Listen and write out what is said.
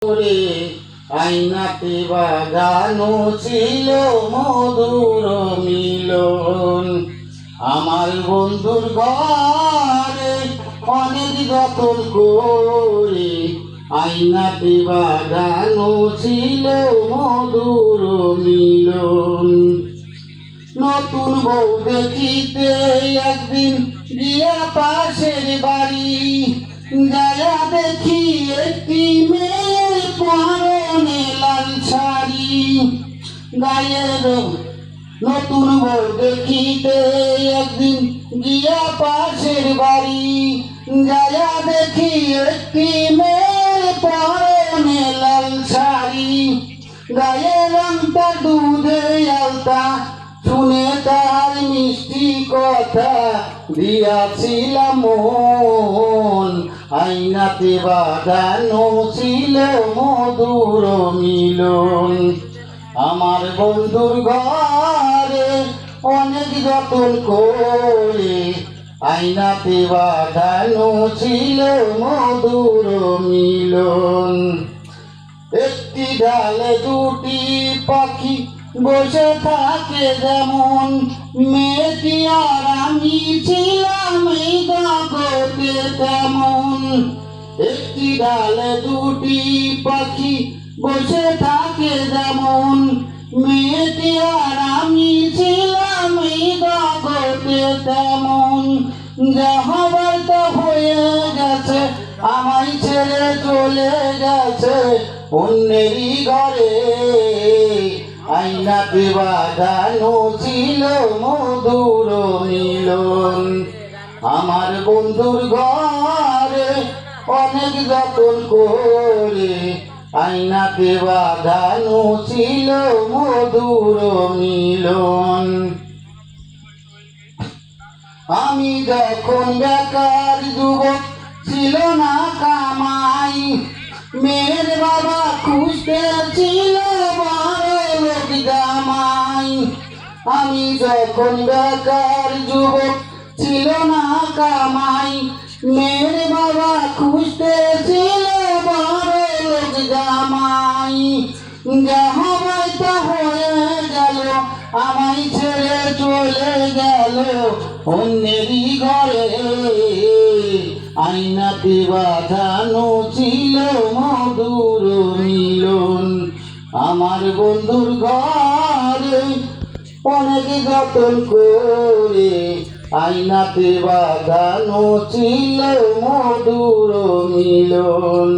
রে আইনাতে বাজানো ছিল মধুর মিলন। আমার বন্ধুর ঘরে অনেক যতন করে আইনাতে বাজানো ছিল মধুর মিলন। নতুন বউ দেখিতে একদিন গিয়া পাশের বাড়ি, যায়া দেখি একটি মেয়ের পরনে লাল শাড়ি। গায়ের নতুন বউ দেখিতে একদিন গিয়া পাশের বাড়ি, যায়া দেখি একটি মেয়ের পরনে লাল শাড়ি। গায়ের রংটা দুধে আলতা, শুনে তার মিষ্টি কথা দিয়াছিলাম মন। আইনাতে বাঁধানো ছিল মধুর মিলন। আমার বন্ধুর ঘরে অনেক যতন করে আইনাতে বাঁধানো ছিল মধুর মিলন। একটি ডালে দুটি পাখি বসে থাকে যেমন, মেয়েটি আর আমি ছিলাম এই জগতে তেমন। একটি ডালে দুটি পাখি বসে থাকে যেমন, মেয়েটি আর আমি ছিলাম এই জগতে তেমন। যা হবার তা হয়ে গেছে, আমায় ছেড়ে চলে গেছে অন্যেরই ঘরে। আইনাতে বাঁধানো ছিল মধুর মিলন। আমার বন্ধুর ঘরে অনেক যতন করে আইনাতে বাঁধানো ছিল মধুর মিলন। আমি যখন বেকার যুবক, ছিল না কামাই, মেয়ের বাবা খুঁজতে ছিল বড় লোক জামাই। আমি যখন বেকার যুবক, ছিল না কামাই, মেয়ের বাবা খুঁজতে ছিল বড় লোক জামাই। যা হবার তা হয়ে গেল, আমায় ছেড়ে চলে গেল অন্যেরই ঘরে। আইনাতে বাঁধানো ছিল মধুর মিলন। আমার বন্ধুর ঘরে অনেক যতন করে আইনাতে বাঁধানো ছিল মধুর মিলন।